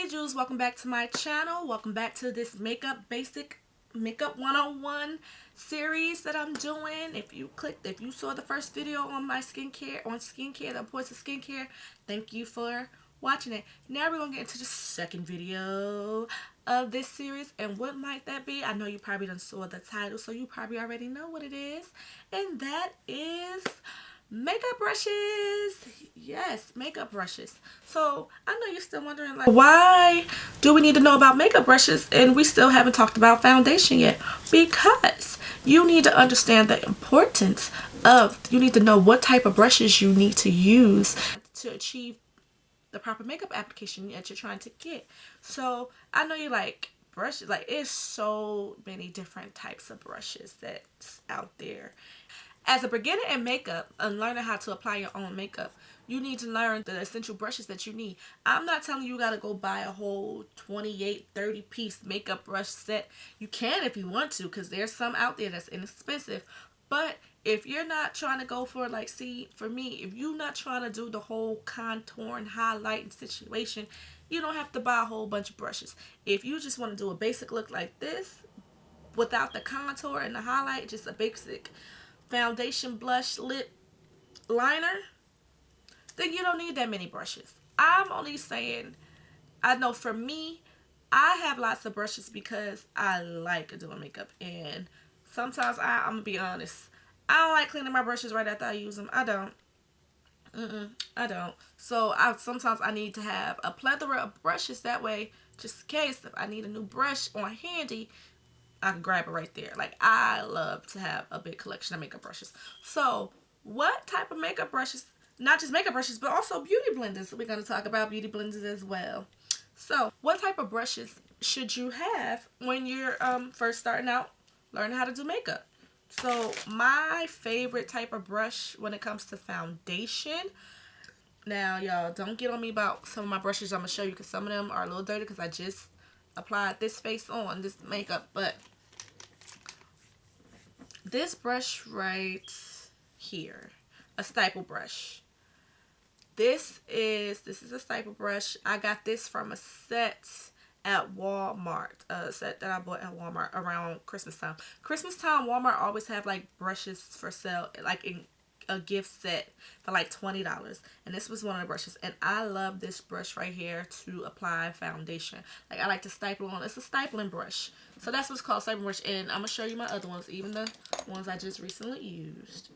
Hey Jules, welcome back to my channel. Welcome back to this Makeup 101 series that I'm doing. If you saw the first video on my skincare, the importance of skincare, thank you for watching it. Now we're gonna get into the second video of this series, and what might that be? I know you probably done saw the title, so you probably already know what it is, and that is makeup brushes. Yes, makeup brushes. So I know you're still wondering, like, why do we need to know about makeup brushes and we still haven't talked about foundation yet? Because you need to understand the importance of, you need to know what type of brushes you need to use to achieve the proper makeup application that you're trying to get. So I know you like brushes, like it's so many different types of brushes that's out there. As a beginner in makeup and learning how to apply your own makeup, you need to learn the essential brushes that you need. I'm not telling you gotta go buy a whole 28, 30 piece makeup brush set. You can if you want to, because there's some out there that's inexpensive. But if you're not trying to go for, like, see, for me, if you're not trying to do the whole contour and highlighting situation, you don't have to buy a whole bunch of brushes. If you just want to do a basic look like this, without the contour and the highlight, just a basic foundation, blush, lip liner, then you don't need that many brushes. I'm only saying, I know for me, I have lots of brushes because I like doing makeup, and sometimes I'm gonna be honest, I don't like cleaning my brushes right after I use them. I don't. I don't. So sometimes I need to have a plethora of brushes, that way, just in case if I need a new brush on handy, I can grab it right there. Like, I love to have a big collection of makeup brushes. So what type of makeup brushes, not just makeup brushes, but also beauty blenders. We're going to talk about beauty blenders as well. So what type of brushes should you have when you're first starting out learning how to do makeup? So my favorite type of brush when it comes to foundation, now y'all don't get on me about some of my brushes I'm going to show you, because some of them are a little dirty because I just applied this face on, this makeup, but this brush right here, a stipple brush. This is a stipple brush. I got this from a set at Walmart, a set that I bought at Walmart around Christmas time. Christmas time, Walmart always have like brushes for sale, like in a gift set for like $20, and this was one of the brushes, and I love this brush right here to apply foundation. Like, I like to staple on. It's a stipling brush, so that's what's called stipling brush. And I'm gonna show you my other ones, even the ones I just recently used,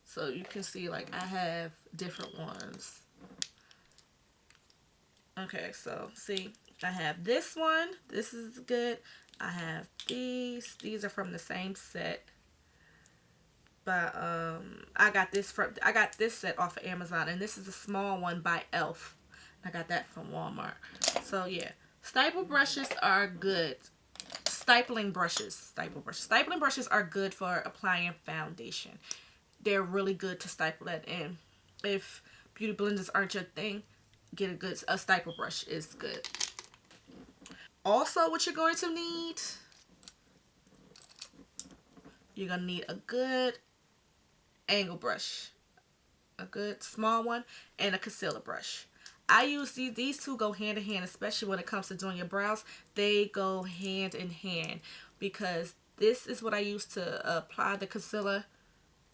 so you can see, like, I have different ones. Okay, so see, I have this one. This is good. I have these are from the same set. But I got this set off of Amazon, and this is a small one by Elf. I got that from Walmart. So yeah, staple brushes are good. Stipling brushes are good for applying foundation. They're really good to staple that in. If beauty blenders aren't your thing, get a staple brush is good. Also, what you're going to need, you're gonna need a good angle brush, a good small one, and a concealer brush. I use these two go hand in hand, especially when it comes to doing your brows. They go hand in hand, because this is what I use to apply the concealer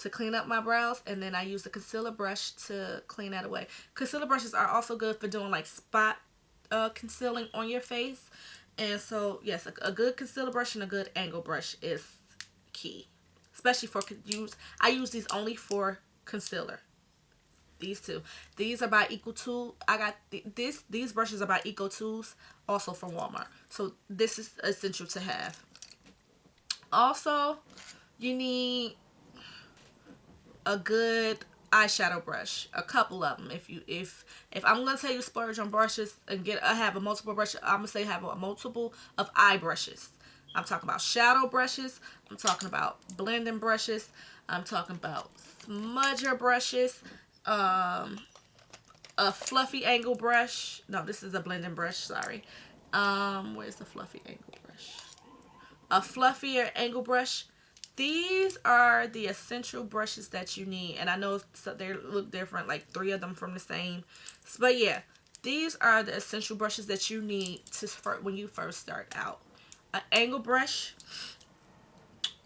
to clean up my brows, and then I use the concealer brush to clean that away. Concealer brushes are also good for doing like spot concealing on your face. And so yes, a good concealer brush and a good angle brush is key, especially for I use these only for concealer. These two. These are by Equal Tool. I got these brushes are by Eco Tools, also from Walmart. So this is essential to have. Also, you need a good eyeshadow brush, a couple of them. If I'm gonna tell you splurge on brushes and have a multiple brush, I'm gonna say have a multiple of eye brushes. I'm talking about shadow brushes. I'm talking about blending brushes. I'm talking about smudger brushes. A fluffy angle brush. No, this is a blending brush. Sorry. Where's the fluffy angle brush? A fluffier angle brush. These are the essential brushes that you need, and I know they look different, like 3 of them from the same, but yeah, these are the essential brushes that you need to when you first start out. An angle brush,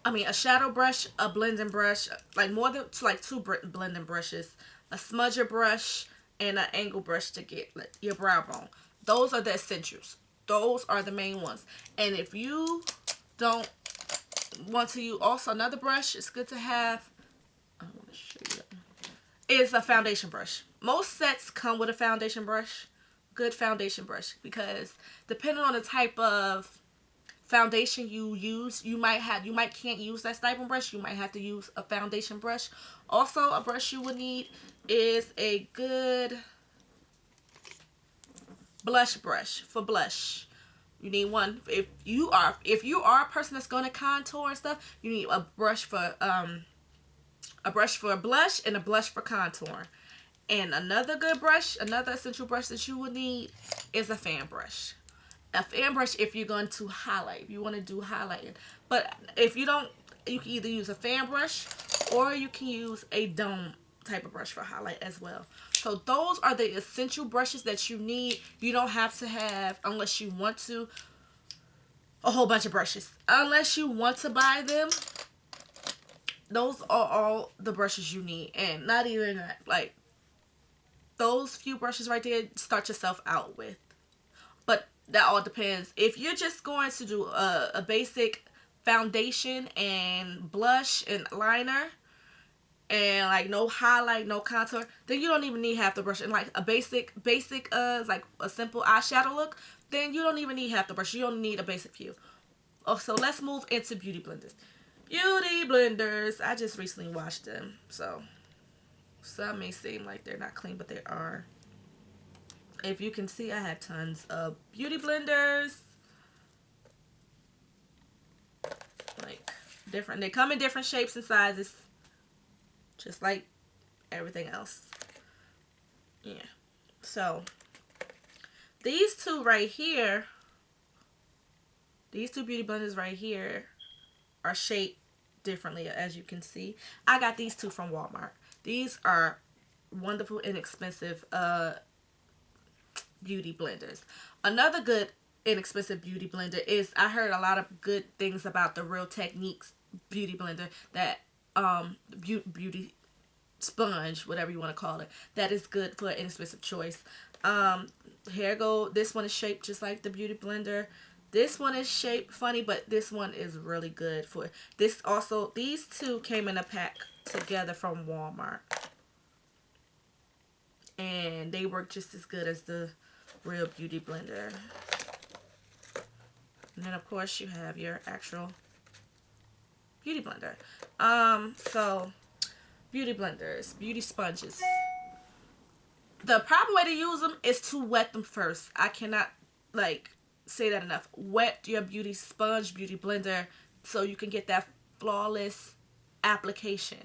a shadow brush, a blending brush, like more than like two blending brushes, a smudger brush, and an angle brush to get your brow bone. Those are the essentials. Those are the main ones. And if you don't want to use also another brush, it's good to have. I want to show you that. Is a foundation brush. Most sets come with a foundation brush. Good foundation brush, because depending on the type of foundation you use, you might can't use that stipple brush. You might have to use a foundation brush. Also, a brush you would need is a good blush brush for blush. You need one if you are a person that's going to contour and stuff. You need a brush for blush and a blush for contour. And another good brush, another essential brush that you would need is a fan brush. A fan brush if you're going to highlight, if you want to do highlighting. But if you don't, you can either use a fan brush or you can use a dome type of brush for highlight as well. So those are the essential brushes that you need. You don't have to have, unless you want to, a whole bunch of brushes. Unless you want to buy them, those are all the brushes you need. And not even that, like, those few brushes right there, start yourself out with. But that all depends. If you're just going to do a basic foundation and blush and liner and like no highlight, no contour, then you don't even need half the brush. And like a basic like a simple eyeshadow look, then you don't even need half the brush. You only need a basic few. Oh, so let's move into beauty blenders. Beauty blenders, I just recently washed them, so some may seem like they're not clean, but they are. If you can see, I have tons of beauty blenders. Like different, they come in different shapes and sizes, just like everything else. Yeah. So these two right here, these two beauty blenders right here are shaped differently, as you can see. I got these two from Walmart. These are wonderful, inexpensive beauty blenders. Another good inexpensive beauty blender is, I heard a lot of good things about the Real Techniques beauty blender, that beauty sponge, whatever you want to call it, that is good for an inexpensive choice. Here go, this one is shaped just like the beauty blender. This one is shaped funny, but this one is really good for this. Also, these two came in a pack together from Walmart, and they work just as good as the Real Beauty blender. And then of course you have your actual beauty blender. So beauty blenders, beauty sponges. The proper way to use them is to wet them first. I cannot say that enough. Wet your beauty sponge, beauty blender, so you can get that flawless application.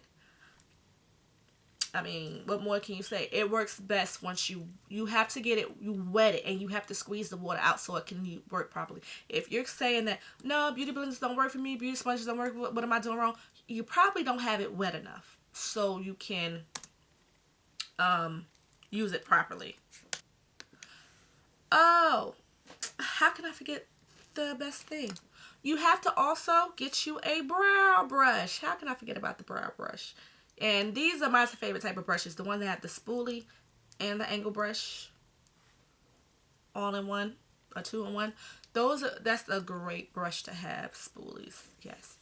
I mean, what more can you say? It works best once you have to get it, you wet it, and you have to squeeze the water out so it can work properly. If you're saying that, no, beauty blenders don't work for me, beauty sponges don't work, what am I doing wrong? You probably don't have it wet enough so you can use it properly. Oh, how can I forget the best thing? You have to also get you a brow brush. How can I forget about the brow brush? And these are my favorite type of brushes. The ones that have the spoolie and the angle brush all in one, or two in one. That's a great brush to have, spoolies. Yes.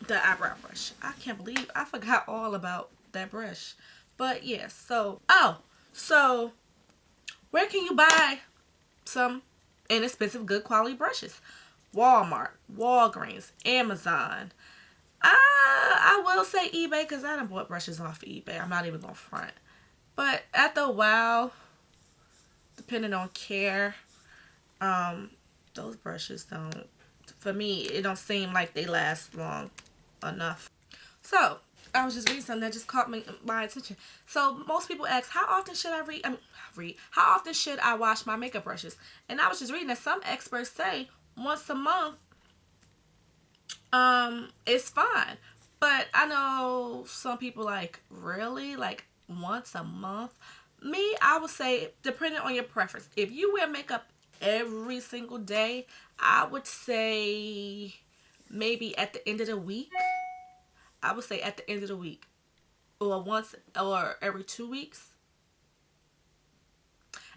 The eyebrow brush. I can't believe I forgot all about that brush. But yes, so where can you buy some inexpensive, good quality brushes? Walmart, Walgreens, Amazon. I will say eBay, because I done bought brushes off of eBay. I'm not even going to front. But after a while, depending on care, those brushes don't, for me, it don't seem like they last long enough. So, I was just reading something that just caught my attention. So, most people ask, how often should how often should I wash my makeup brushes? And I was just reading that some experts say once a month it's fine. But I know some people like, really? Like once a month? Me, I would say, depending on your preference. If you wear makeup every single day, I would say maybe at the end of the week. I would say at the end of the week, or once, or every 2 weeks.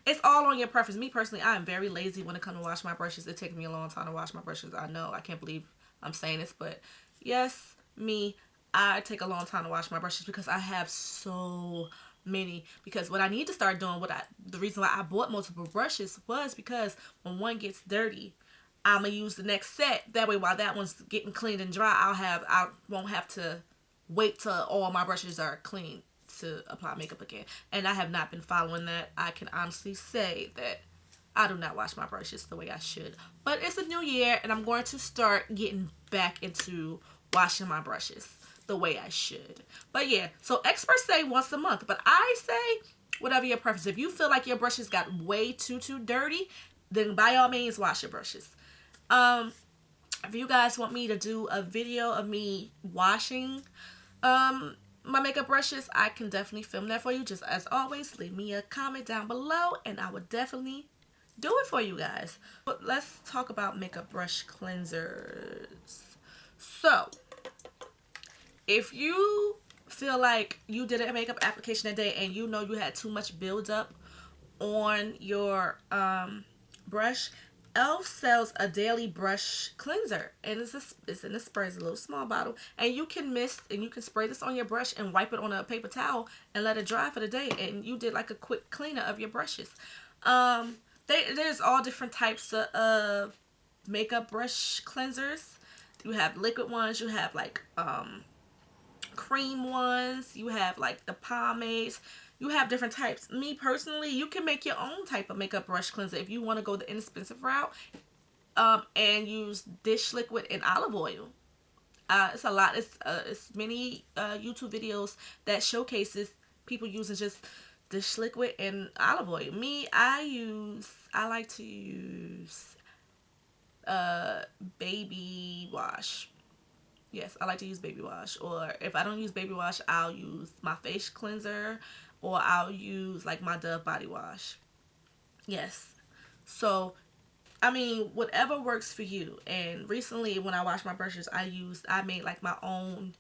It's all on your preference. Me personally, I am very lazy when it comes to wash my brushes. It takes me a long time to wash my brushes. I know. I can't believe I'm saying this, but yes, me, I take a long time to wash my brushes because I have so many. Because what I need to start doing, the reason why I bought multiple brushes was because when one gets dirty, I'm gonna use the next set. That way, while that one's getting cleaned and dry, I won't have to wait till all my brushes are clean to apply makeup again. And I have not been following that. I can honestly say that I do not wash my brushes the way I should. But it's a new year and I'm going to start getting back into washing my brushes the way I should. But yeah, so experts say once a month, but I say whatever your preference. If you feel like your brushes got way too dirty, then by all means wash your brushes. If you guys want me to do a video of me washing my makeup brushes, I can definitely film that for you. Just as always, leave me a comment down below and I would definitely do it for you guys. But let's talk about makeup brush cleansers. So if you feel like you did a makeup application today and you know you had too much buildup on your brush, Elf sells a daily brush cleanser, and it's in a spray. It's a little small bottle, and you can mist and you can spray this on your brush and wipe it on a paper towel and let it dry for the day, and you did like a quick cleaner of your brushes. There's all different types of makeup brush cleansers. You have liquid ones. You have like cream ones. You have like the pomades. You have different types. Me personally, you can make your own type of makeup brush cleanser if you want to go the inexpensive route, and use dish liquid and olive oil. It's a lot. It's many YouTube videos that showcases people using just dish liquid and olive oil. Me, I like to use baby wash. Yes, I like to use baby wash. Or if I don't use baby wash, I'll use my face cleanser, or I'll use like my Dove body wash. Yes. So, I mean, whatever works for you. And recently when I washed my brushes, I made like my own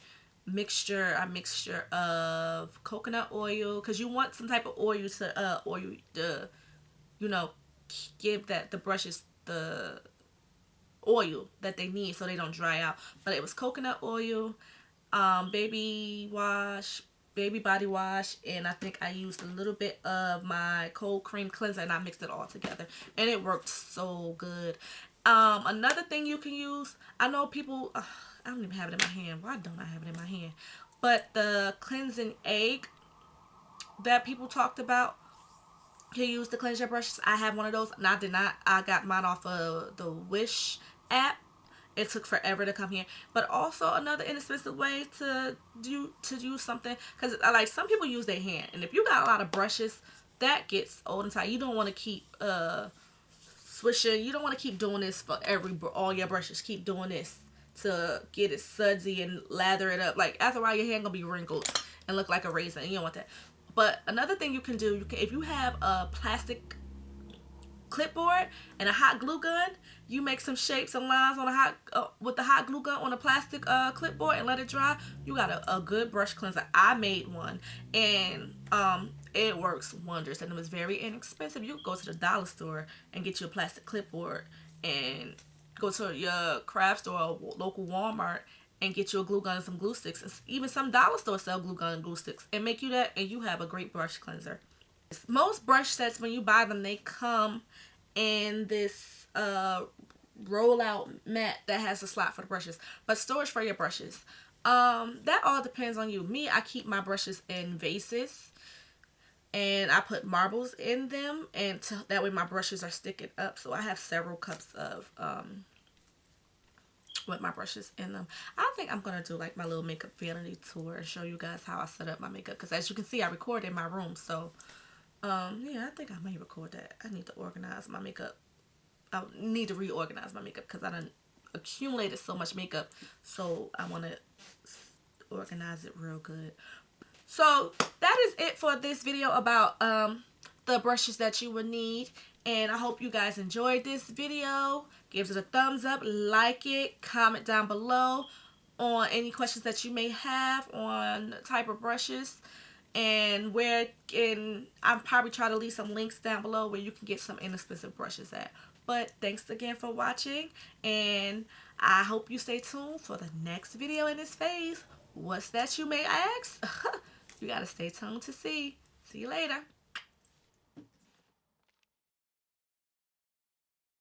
a mixture of coconut oil, because you want some type of oil to you know, give that the brushes the oil that they need so they don't dry out. But it was coconut oil, baby wash, baby body wash, and I think I used a little bit of my cold cream cleanser, and I mixed it all together and it worked so good. Another thing you can use, I know people, I don't even have it in my hand. Why don't I have it in my hand? But the cleansing egg that people talked about, you use to cleanse your brushes. I have one of those, and I did not. I got mine off of the Wish app. It took forever to come here. But also another inexpensive way to use something, because like some people use their hand, and if you got a lot of brushes, that gets old and tired. You don't want to keep swishing. You don't want to keep doing this for all your brushes. Keep doing this to get it sudsy and lather it up. Like after a while, your hand gonna be wrinkled and look like a raisin. You don't want that. But another thing you can do, if you have a plastic clipboard and a hot glue gun, you make some shapes and lines on with the hot glue gun on a plastic clipboard and let it dry. You got a good brush cleanser. I made one, and it works wonders, and it was very inexpensive. You can go to the dollar store and get you a plastic clipboard, and go to your craft store or local Walmart and get you a glue gun and some glue sticks. And even some dollar stores sell glue gun and glue sticks, and make you that, and you have a great brush cleanser. Most brush sets, when you buy them, they come in this rollout mat that has a slot for the brushes, but storage for your brushes, that all depends on you. Me, I keep my brushes in vases, and I put marbles in them, and that way my brushes are sticking up. So I have several cups of with my brushes in them. I think I'm gonna do like my little makeup vanity tour and show you guys how I set up my makeup, because as you can see, I record in my room. So yeah, I think I may record that. I need to organize my makeup. I need to reorganize my makeup because I done accumulated so much makeup. So I want to organize it real good. So that is it for this video about the brushes that you would need. And I hope you guys enjoyed this video. Give it a thumbs up, like it, comment down below on any questions that you may have on the type of brushes and I'll probably try to leave some links down below where you can get some inexpensive brushes at. But thanks again for watching, and I hope you stay tuned for the next video in this phase. What's that, you may ask? You gotta stay tuned to see. See you later.